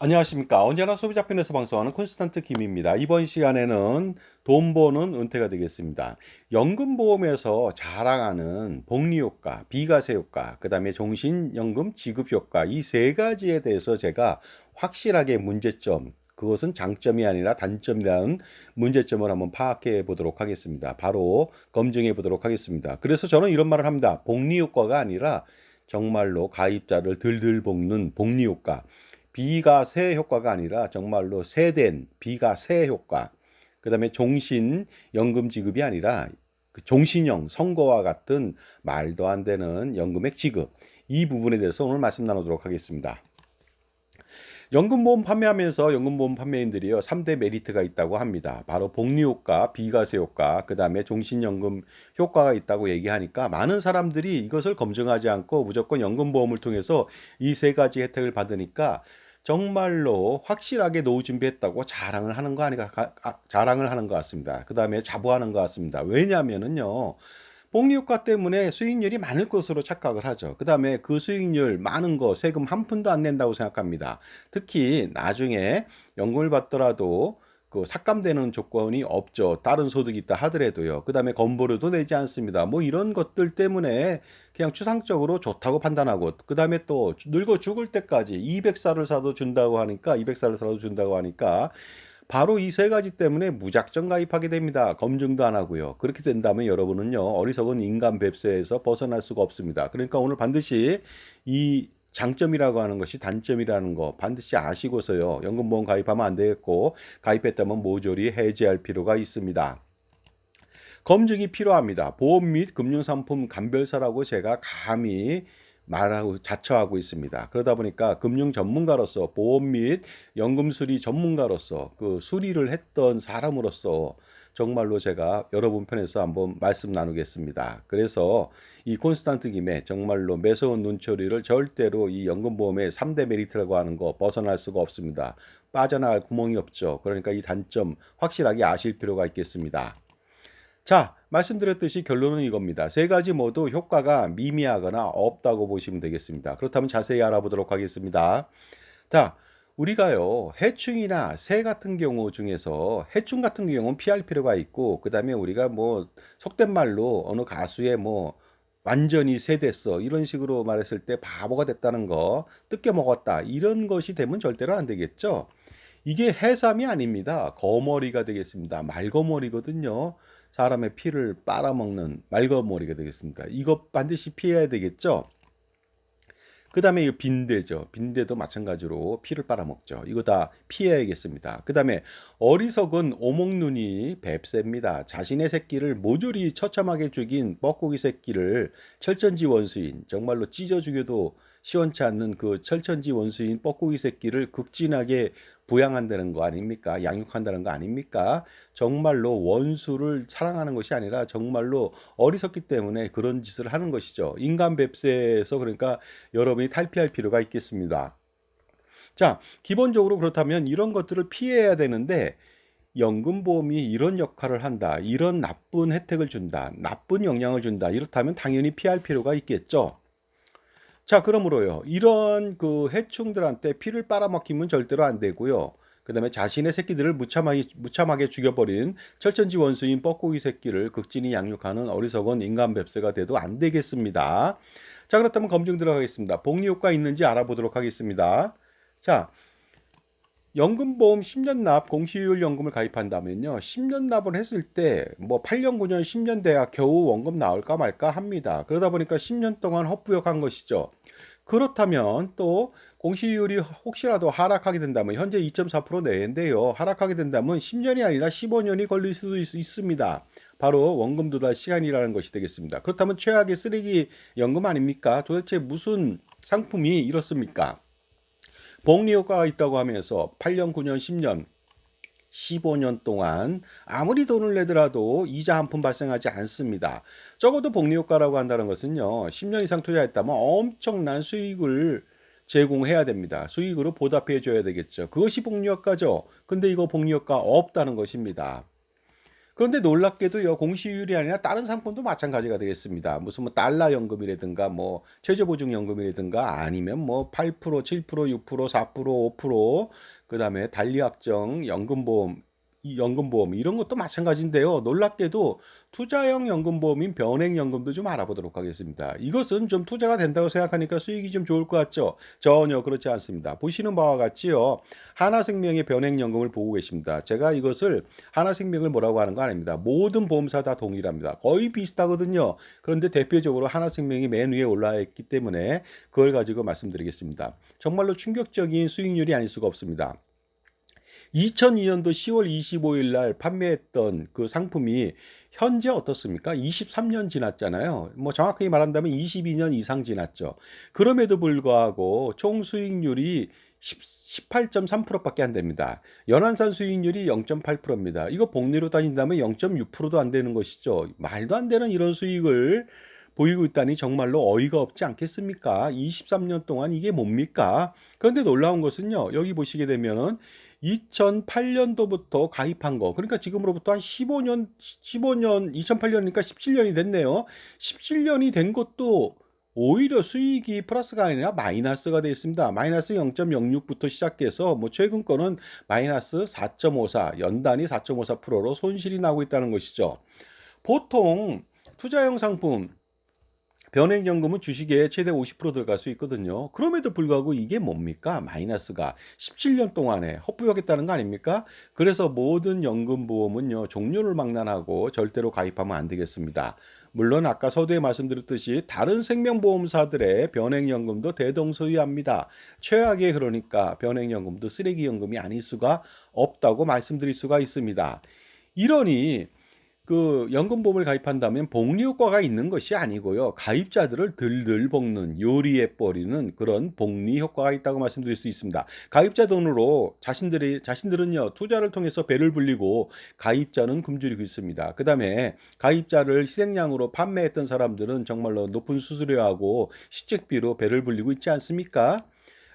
안녕하십니까. 언제나 소비자편에서 방송하는 콘스탄트 김입니다. 이번 시간에는 돈 버는 은퇴가 되겠습니다. 연금보험에서 자랑하는 복리효과, 비과세효과, 그 다음에 종신연금 지급효과 이 세 가지에 대해서 제가 확실하게 문제점, 그것은 장점이 아니라 단점이라는 문제점을 한번 파악해 보도록 하겠습니다. 바로 검증해 보도록 하겠습니다. 그래서 저는 이런 말을 합니다. 복리효과가 아니라 정말로 가입자를 들들 볶는 복리효과. 비과세 효과가 아니라 정말로 세된 비과세 효과. 그다음에 종신 연금 지급이 아니라 그 종신형 선거와 같은 말도 안 되는 연금액 지급. 이 부분에 대해서 오늘 말씀 나누도록 하겠습니다. 연금보험 판매하면서 연금보험 판매인들이요 3대 메리트가 있다고 합니다. 바로 복리효과, 비과세 효과, 그 다음에 종신연금 효과가 있다고 얘기하니까 많은 사람들이 이것을 검증하지 않고 무조건 연금보험을 통해서 이 세 가지 혜택을 받으니까 정말로 확실하게 노후 준비했다고 자랑을 하는 거 아니가 자랑을 하는 것 같습니다. 그 다음에 자부하는 것 같습니다. 왜냐하면은요. 복리효과 때문에 수익률이 많을 것으로 착각을 하죠. 그 다음에 그 수익률 많은 거 세금 한 푼도 안 낸다고 생각합니다. 특히 나중에 연금을 받더라도 그 삭감되는 조건이 없죠. 다른 소득이 있다 하더라도요. 그 다음에 건보료도 내지 않습니다. 뭐 이런 것들 때문에 그냥 추상적으로 좋다고 판단하고 그 다음에 또 늙어 죽을 때까지 200살을 사도 준다고 하니까 200살을 사도 준다고 하니까 바로 이 세 가지 때문에 무작정 가입하게 됩니다. 검증도 안 하고요. 그렇게 된다면 여러분은요, 어리석은 인간 뱁새에서 벗어날 수가 없습니다. 그러니까 오늘 반드시 이 장점이라고 하는 것이 단점이라는 거 반드시 아시고서요. 연금보험 가입하면 안 되겠고 가입했다면 모조리 해지할 필요가 있습니다. 검증이 필요합니다. 보험 및 금융상품 감별사라고 제가 감히 말하고 자처하고 있습니다. 그러다 보니까 금융 전문가로서 보험 및 연금 수리 전문가로서 그 수리를 했던 사람으로서 정말로 제가 여러분 편에서 한번 말씀 나누겠습니다. 그래서 이 콘스탄트 김에 정말로 매서운 눈초리를 절대로 이 연금보험의 3대 메리트라고 하는 거 벗어날 수가 없습니다. 빠져나갈 구멍이 없죠. 그러니까 이 단점 확실하게 아실 필요가 있겠습니다. 자, 말씀드렸듯이 결론은 이겁니다. 세 가지 모두 효과가 미미하거나 없다고 보시면 되겠습니다. 그렇다면 자세히 알아보도록 하겠습니다. 자, 우리가요, 해충이나 새 같은 경우 중에서 해충 같은 경우는 피할 필요가 있고, 그 다음에 우리가 뭐, 속된 말로 어느 가수의 뭐, 완전히 새 됐어. 이런 식으로 말했을 때 바보가 됐다는 거, 뜯겨 먹었다. 이런 것이 되면 절대로 안 되겠죠. 이게 해삼이 아닙니다. 거머리가 되겠습니다. 말거머리거든요. 사람의 피를 빨아먹는 말거머리가 되겠습니다. 이거 반드시 피해야 되겠죠. 그 다음에 이 빈대죠. 빈대도 마찬가지로 피를 빨아먹죠. 이거 다 피해야겠습니다. 그 다음에 어리석은 오목눈이 뱁새입니다. 자신의 새끼를 모조리 처참하게 죽인 뻐꾸기 새끼를 철천지 원수인 정말로 찢어 죽여도 시원치 않는 그 철천지 원수인 뻐꾸기 새끼를 극진하게 부양한다는 거 아닙니까? 양육한다는 거 아닙니까? 정말로 원수를 사랑하는 것이 아니라 정말로 어리석기 때문에 그런 짓을 하는 것이죠. 인간 뱁새에서 그러니까 여러분이 탈피할 필요가 있겠습니다. 자, 기본적으로 그렇다면 이런 것들을 피해야 되는데 연금보험이 이런 역할을 한다. 이런 나쁜 혜택을 준다. 나쁜 영향을 준다. 이렇다면 당연히 피할 필요가 있겠죠. 자, 그러므로요. 이런 그 해충들한테 피를 빨아먹히면 절대로 안 되고요. 그다음에 자신의 새끼들을 무참하게 죽여버린 철천지 원수인 뻐꾸기 새끼를 극진히 양육하는 어리석은 인간 뱁새가 돼도 안 되겠습니다. 자, 그렇다면 검증 들어가겠습니다. 복리 효과 있는지 알아보도록 하겠습니다. 자, 연금보험 10년 납 공시효율 연금을 가입한다면요. 10년 납을 했을 때 뭐 8년, 9년, 10년 돼야 겨우 원금 나올까 말까 합니다. 그러다 보니까 10년 동안 헛부역한 것이죠. 그렇다면 또 공시율이 혹시라도 하락하게 된다면 현재 2.4% 내인데요. 하락하게 된다면 10년이 아니라 15년이 걸릴 수도 있습니다. 바로 원금 도달 시간이라는 것이 되겠습니다. 그렇다면 최악의 쓰레기 연금 아닙니까? 도대체 무슨 상품이 이렇습니까? 복리 효과가 있다고 하면서 8년, 9년, 10년 15년 동안 아무리 돈을 내더라도 이자 한 푼 발생하지 않습니다. 적어도 복리효과라고 한다는 것은요. 10년 이상 투자했다면 엄청난 수익을 제공해야 됩니다. 수익으로 보답해 줘야 되겠죠. 그것이 복리효과죠. 근데 이거 복리효과 없다는 것입니다. 그런데 놀랍게도요, 공시율이 아니라 다른 상품도 마찬가지가 되겠습니다. 무슨 뭐 달러 연금이라든가 뭐 최저보증 연금이라든가 아니면 뭐 8%, 7%, 6%, 4%, 5%, 그다음에 달리확정 연금보험 이 연금보험 이런 것도 마찬가지인데요. 놀랍게도 투자형 연금보험인 변액연금도 좀 알아보도록 하겠습니다. 이것은 좀 투자가 된다고 생각하니까 수익이 좀 좋을 것 같죠? 전혀 그렇지 않습니다. 보시는 바와 같이요. 하나생명의 변액연금을 보고 계십니다. 제가 이것을 하나생명을 뭐라고 하는 거 아닙니다. 모든 보험사 다 동일합니다. 거의 비슷하거든요. 그런데 대표적으로 하나생명이 맨 위에 올라 있기 때문에 그걸 가지고 말씀드리겠습니다. 정말로 충격적인 수익률이 아닐 수가 없습니다. 2002년도 10월 25일 날 판매했던 그 상품이 현재 어떻습니까? 23년 지났잖아요. 뭐 정확하게 말한다면 22년 이상 지났죠. 그럼에도 불구하고 총 수익률이 18.3%밖에 안 됩니다. 연한산 수익률이 0.8%입니다. 이거 복리로 따진다면 0.6%도 안 되는 것이죠. 말도 안 되는 이런 수익을 보이고 있다니 정말로 어이가 없지 않겠습니까? 23년 동안 이게 뭡니까? 그런데 놀라운 것은요. 여기 보시게 되면은 2008년도부터 가입한 거. 그러니까 지금으로부터 한 15년, 2008년이니까 17년이 됐네요. 17년이 된 것도 오히려 수익이 플러스가 아니라 마이너스가 되어 있습니다. 마이너스 0.06부터 시작해서 뭐 최근 거는 마이너스 4.54, 연단위 4.54%로 손실이 나고 있다는 것이죠. 보통 투자형 상품 변액연금은 주식에 최대 50% 들어갈 수 있거든요. 그럼에도 불구하고 이게 뭡니까? 마이너스가 17년 동안에 헛부였겠다는 거 아닙니까? 그래서 모든 연금보험은요, 종료를 망라하고 절대로 가입하면 안 되겠습니다. 물론 아까 서두에 말씀드렸듯이 다른 생명보험사들의 변액연금도 대동소이합니다. 최악의 그러니까 변액연금도 쓰레기연금이 아닐 수가 없다고 말씀드릴 수가 있습니다. 이러니 그 연금보험을 가입한다면 복리 효과가 있는 것이 아니고요. 가입자들을 들들 볶는 요리에 버리는 그런 복리 효과가 있다고 말씀드릴 수 있습니다. 가입자 돈으로 자신들은요 투자를 통해서 배를 불리고 가입자는 굶주리고 있습니다. 그다음에 가입자를 희생양으로 판매했던 사람들은 정말로 높은 수수료하고 시책비로 배를 불리고 있지 않습니까?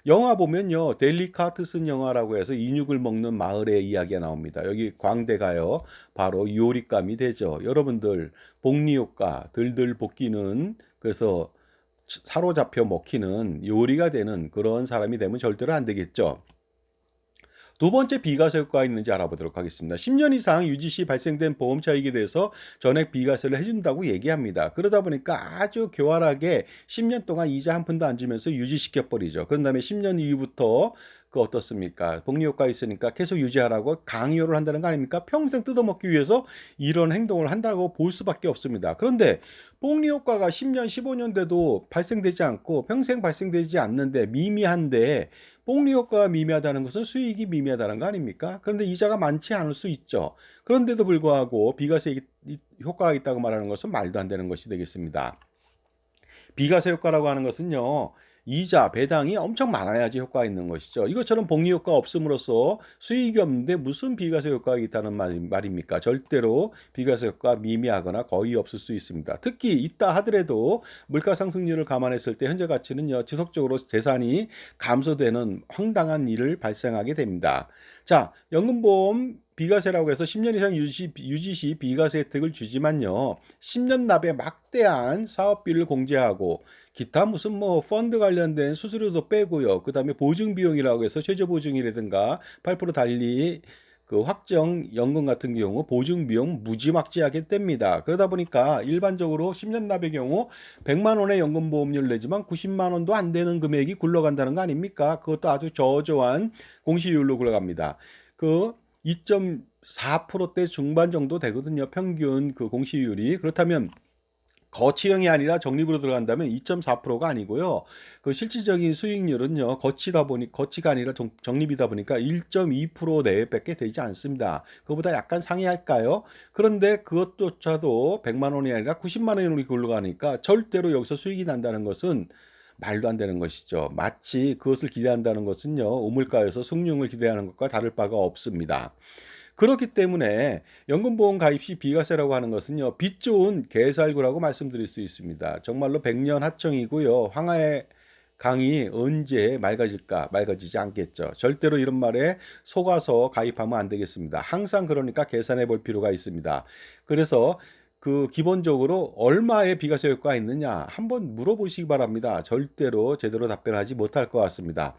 영화 보면요. 데일리 카트슨 영화라고 해서 인육을 먹는 마을의 이야기가 나옵니다. 여기 광대가요. 바로 요리감이 되죠. 여러분들 복리효과 들들 볶이는 그래서 사로잡혀 먹히는 요리가 되는 그런 사람이 되면 절대로 안 되겠죠. 두 번째 비과세 효과가 있는지 알아보도록 하겠습니다. 10년 이상 유지 시 발생된 보험 차익에 대해서 전액 비과세를 해준다고 얘기합니다. 그러다 보니까 아주 교활하게 10년 동안 이자 한 푼도 안 주면서 유지시켜 버리죠. 그런 다음에 10년 이후부터 그 어떻습니까? 복리 효과 있으니까 계속 유지하라고 강요를 한다는 거 아닙니까? 평생 뜯어먹기 위해서 이런 행동을 한다고 볼 수밖에 없습니다. 그런데 복리 효과가 10년, 15년 돼도 발생되지 않고 평생 발생되지 않는데 미미한데 복리 효과가 미미하다는 것은 수익이 미미하다는 거 아닙니까? 그런데 이자가 많지 않을 수 있죠. 그런데도 불구하고 비과세 효과가 있다고 말하는 것은 말도 안 되는 것이 되겠습니다. 비과세 효과라고 하는 것은요. 이자, 배당이 엄청 많아야지 효과가 있는 것이죠. 이것처럼 복리 효과 없음으로써 수익이 없는데 무슨 비과세 효과가 있다는 말입니까? 절대로 비과세 효과 미미하거나 거의 없을 수 있습니다. 특히 있다 하더라도 물가 상승률을 감안했을 때 현재 가치는요. 지속적으로 재산이 감소되는 황당한 일을 발생하게 됩니다. 자, 연금보험 비과세라고 해서 10년 이상 유지 시 비과세 혜택을 주지만요. 10년 납에 막대한 사업비를 공제하고 기타 무슨 뭐 펀드 관련된 수수료도 빼고요. 그다음에 보증 비용이라고 해서 최저 보증이라든가 8% 달리 그 확정 연금 같은 경우 보증 비용 무지막지하게 뗍니다. 그러다 보니까 일반적으로 10년 납의 경우 100만 원의 연금 보험료를 내지만 90만 원도 안 되는 금액이 굴러간다는 거 아닙니까? 그것도 아주 저조한 공시율로 굴러갑니다. 그 2.4%대 중반 정도 되거든요. 평균 그 공시율이. 그렇다면 거치형이 아니라 적립으로 들어간다면 2.4%가 아니고요. 그 실질적인 수익률은요. 거치가 아니라 적립이다 보니까 1.2% 내외밖에 되지 않습니다. 그보다 약간 상회할까요? 그런데 그것조차도 100만 원이 아니라 90만 원으로 굴러가니까 절대로 여기서 수익이 난다는 것은 말도 안 되는 것이죠. 마치 그것을 기대한다는 것은요. 우물가에서 숭늉을 기대하는 것과 다를 바가 없습니다. 그렇기 때문에 연금보험 가입 시 비과세라고 하는 것은요. 빚 좋은 개살구라고 말씀드릴 수 있습니다. 정말로 백년 하청이고요. 황하의 강이 언제 맑아질까? 맑아지지 않겠죠. 절대로 이런 말에 속아서 가입하면 안 되겠습니다. 항상 그러니까 계산해 볼 필요가 있습니다. 그래서 그 기본적으로 얼마의 비과세 효과가 있느냐 한번 물어보시기 바랍니다. 절대로 제대로 답변하지 못할 것 같습니다.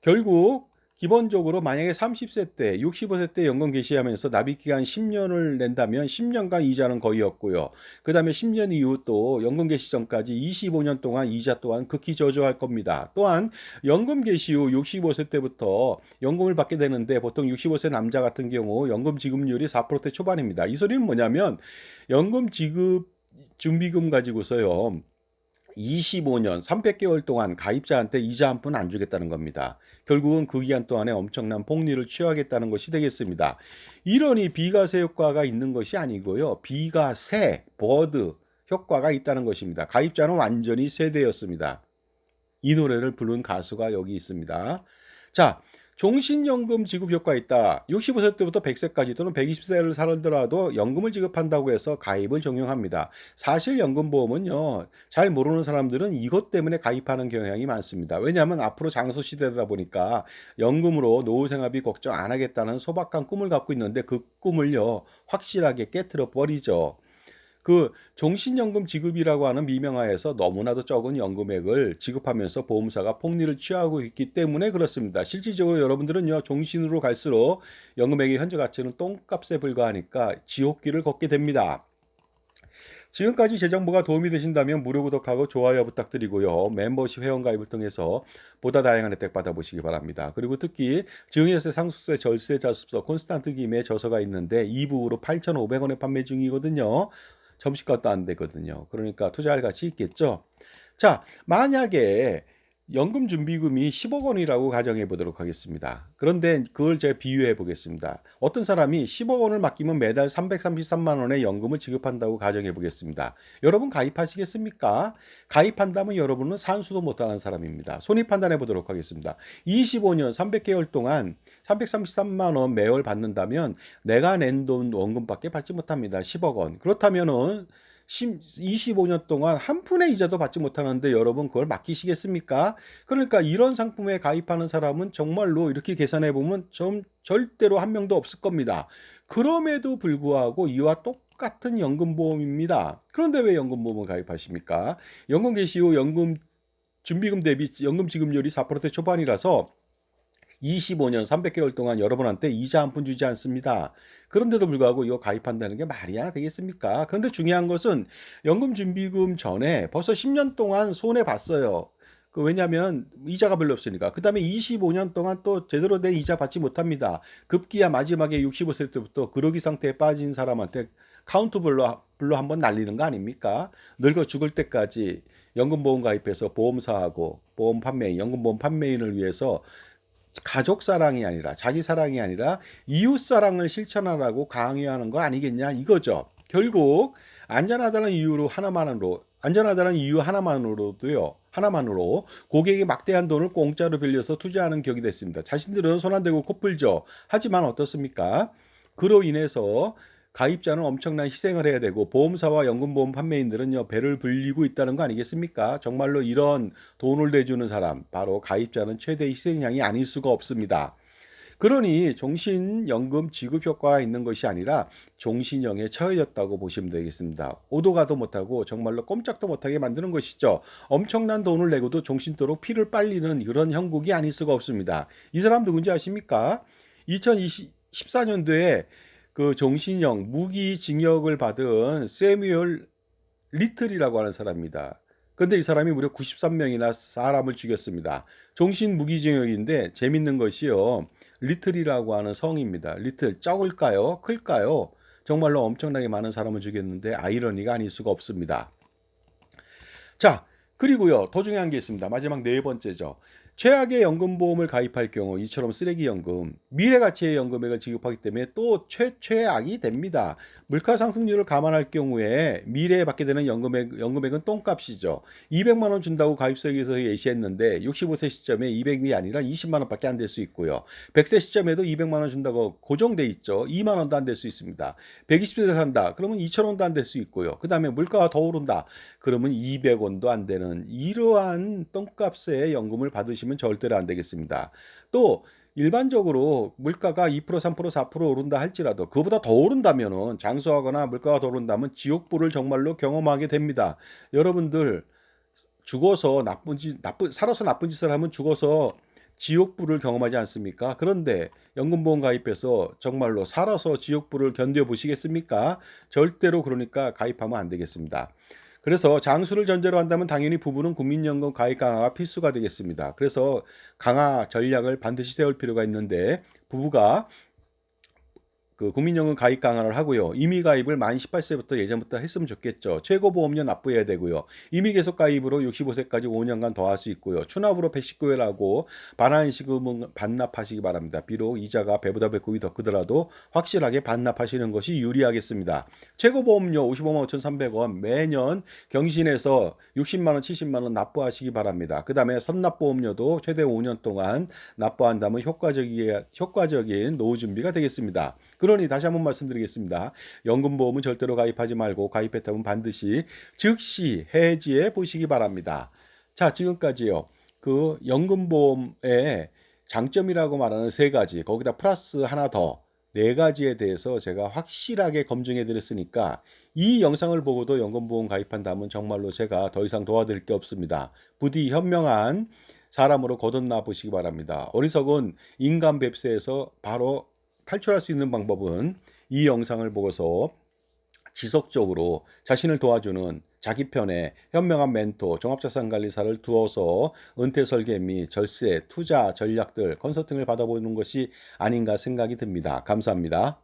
결국 기본적으로 만약에 30세 때, 65세 때 연금 개시하면서 납입 기간 10년을 낸다면 10년간 이자는 거의 없고요. 그다음에 10년 이후 또 연금 개시 전까지 25년 동안 이자 또한 극히 저조할 겁니다. 또한 연금 개시 후 65세 때부터 연금을 받게 되는데 보통 65세 남자 같은 경우 연금 지급률이 4%대 초반입니다. 이 소리는 뭐냐면 연금 지급 준비금 가지고서요. 25년 300개월 동안 가입자한테 이자 한 푼 안 주겠다는 겁니다. 결국은 그 기간 동안에 엄청난 복리를 취하겠다는 것이 되겠습니다. 이러니 비과세 효과가 있는 것이 아니고요. 비과세, 버드 효과가 있다는 것입니다. 가입자는 완전히 세대였습니다. 이 노래를 부른 가수가 여기 있습니다. 자, 종신연금 지급 효과 있다. 65세 때부터 100세까지 또는 120세를 살더라도 연금을 지급한다고 해서 가입을 적용합니다. 사실 연금보험은요, 잘 모르는 사람들은 이것 때문에 가입하는 경향이 많습니다. 왜냐하면 앞으로 장수 시대다 보니까 연금으로 노후 생활비 걱정 안 하겠다는 소박한 꿈을 갖고 있는데 그 꿈을요, 확실하게 깨트려 버리죠. 그 종신연금 지급이라고 하는 미명하에서 너무나도 적은 연금액을 지급하면서 보험사가 폭리를 취하고 있기 때문에 그렇습니다. 실질적으로 여러분들은요, 종신으로 갈수록 연금액의 현재 가치는 똥값에 불과하니까 지옥길을 걷게 됩니다. 지금까지 제 정보가 도움이 되신다면 무료 구독하고 좋아요 부탁드리고요. 멤버십 회원가입을 통해서 보다 다양한 혜택 받아보시기 바랍니다. 그리고 특히 증여세, 상속세, 절세, 자습서, 콘스탄트 김의 저서가 있는데 2부로 8,500원에 판매 중이거든요. 점심값도 안 되거든요. 그러니까 투자할 가치 있겠죠. 자, 만약에 연금 준비금이 10억 원이라고 가정해 보도록 하겠습니다. 그런데 그걸 제가 비유해 보겠습니다. 어떤 사람이 10억 원을 맡기면 매달 333만 원의 연금을 지급한다고 가정해 보겠습니다. 여러분 가입하시겠습니까? 가입한다면 여러분은 산수도 못하는 사람입니다. 손익 판단해 보도록 하겠습니다. 25년 300개월 동안 333만 원 매월 받는다면 내가 낸 돈 원금밖에 받지 못합니다. 10억 원. 그렇다면은 25년 동안 한 푼의 이자도 받지 못하는데 여러분 그걸 맡기시겠습니까? 그러니까 이런 상품에 가입하는 사람은 정말로 이렇게 계산해 보면 절대로 한 명도 없을 겁니다. 그럼에도 불구하고 이와 똑같은 연금보험입니다. 그런데 왜 연금보험을 가입하십니까? 연금 개시 후 연금 준비금 대비 연금 지급률이 4%대 초반이라서 25년 300개월 동안 여러분한테 이자 한 푼 주지 않습니다. 그런데도 불구하고 이거 가입한다는 게 말이 하나 되겠습니까? 그런데 중요한 것은 연금 준비금 전에 벌써 10년 동안 손해 봤어요. 왜냐하면 이자가 별로 없으니까. 그 다음에 25년 동안 또 제대로 된 이자 받지 못합니다. 급기야 마지막에 65세 때부터 그러기 상태에 빠진 사람한테 카운트별로 한번 날리는 거 아닙니까? 늙어 죽을 때까지 연금보험 가입해서 보험사하고 보험 판매인, 연금보험 판매인을 위해서 가족 사랑이 아니라 자기 사랑이 아니라 이웃 사랑을 실천하라고 강요하는 거 아니겠냐 이거죠. 결국 안전하다는 이유 하나만으로 고객이 막대한 돈을 공짜로 빌려서 투자하는 격이 됐습니다. 자신들은 손 안 대고 코 풀죠. 하지만 어떻습니까? 그로 인해서 가입자는 엄청난 희생을 해야 되고 보험사와 연금보험 판매인들은요 배를 불리고 있다는 거 아니겠습니까? 정말로 이런 돈을 내주는 사람 바로 가입자는 최대 희생양이 아닐 수가 없습니다. 그러니 종신연금 지급 효과가 있는 것이 아니라 종신형에 처해졌다고 보시면 되겠습니다. 오도 가도 못하고 정말로 꼼짝도 못하게 만드는 것이죠. 엄청난 돈을 내고도 종신도록 피를 빨리는 그런 형국이 아닐 수가 없습니다. 이 사람 누군지 아십니까? 2014년도에 그 종신형 무기징역을 받은 세뮤얼 리틀이라고 하는 사람입니다. 그런데 이 사람이 무려 93명이나 사람을 죽였습니다. 종신 무기징역인데 재밌는 것이요. 리틀이라고 하는 성입니다. 리틀 적을까요? 클까요? 정말로 엄청나게 많은 사람을 죽였는데 아이러니가 아닐 수가 없습니다. 자, 그리고요. 더 중요한 게 있습니다. 마지막 네 번째죠. 최악의 연금보험을 가입할 경우 이처럼 쓰레기연금, 미래가치의 연금액을 지급하기 때문에 또 최악이 됩니다. 물가 상승률을 감안할 경우에 미래에 받게 되는 연금액은 똥값이죠. 200만 원 준다고 가입서에서 예시했는데 65세 시점에 200이 아니라 20만 원밖에 안 될 수 있고요. 100세 시점에도 200만 원 준다고 고정돼 있죠. 2만 원도 안 될 수 있습니다. 120세 산다. 그러면 2천 원도 안 될 수 있고요. 그 다음에 물가가 더 오른다. 그러면 200원도 안 되는 이러한 똥값의 연금을 받으시면 절대로 안 되겠습니다. 또 일반적으로 물가가 2%, 3%, 4% 오른다 할지라도 그보다 더 오른다면은 장수하거나 물가가 더 오른다면 지옥불을 정말로 경험하게 됩니다. 여러분들 죽어서 살아서 나쁜 짓을 하면 죽어서 지옥불을 경험하지 않습니까? 그런데 연금보험 가입해서 정말로 살아서 지옥불을 견뎌보시겠습니까? 절대로 그러니까 가입하면 안 되겠습니다. 그래서 장수를 전제로 한다면 당연히 부부는 국민연금 가입 강화가 필수가 되겠습니다. 그래서 강화 전략을 반드시 세울 필요가 있는데 부부가 그 국민연금 가입 강화를 하고요. 임의 가입을 만 18세부터 예전부터 했으면 좋겠죠. 최고보험료 납부해야 되고요. 임의 계속 가입으로 65세까지 5년간 더 할 수 있고요. 추납으로 119회라고 반환시금은 반납하시기 바랍니다. 비록 이자가 배보다 배꼽이 더 크더라도 확실하게 반납하시는 것이 유리하겠습니다. 최고보험료 55만 5,300원 매년 경신해서 60만 원, 70만 원 납부하시기 바랍니다. 그 다음에 선납보험료도 최대 5년 동안 납부한다면 효과적인 노후 준비가 되겠습니다. 그러니 다시 한번 말씀드리겠습니다. 연금보험은 절대로 가입하지 말고 가입했다면 반드시 즉시 해지해 보시기 바랍니다. 자, 지금까지요. 그 연금보험의 장점이라고 말하는 세 가지, 거기다 플러스 하나 더, 네 가지에 대해서 제가 확실하게 검증해 드렸으니까 이 영상을 보고도 연금보험 가입한다면 정말로 제가 더 이상 도와드릴 게 없습니다. 부디 현명한 사람으로 거듭나 보시기 바랍니다. 어리석은 인간 뱁새에서 바로 탈출할 수 있는 방법은 이 영상을 보고서 지속적으로 자신을 도와주는 자기 편의 현명한 멘토, 종합자산관리사를 두어서 은퇴 설계 및 절세, 투자 전략들 컨설팅을 받아보는 것이 아닌가 생각이 듭니다. 감사합니다.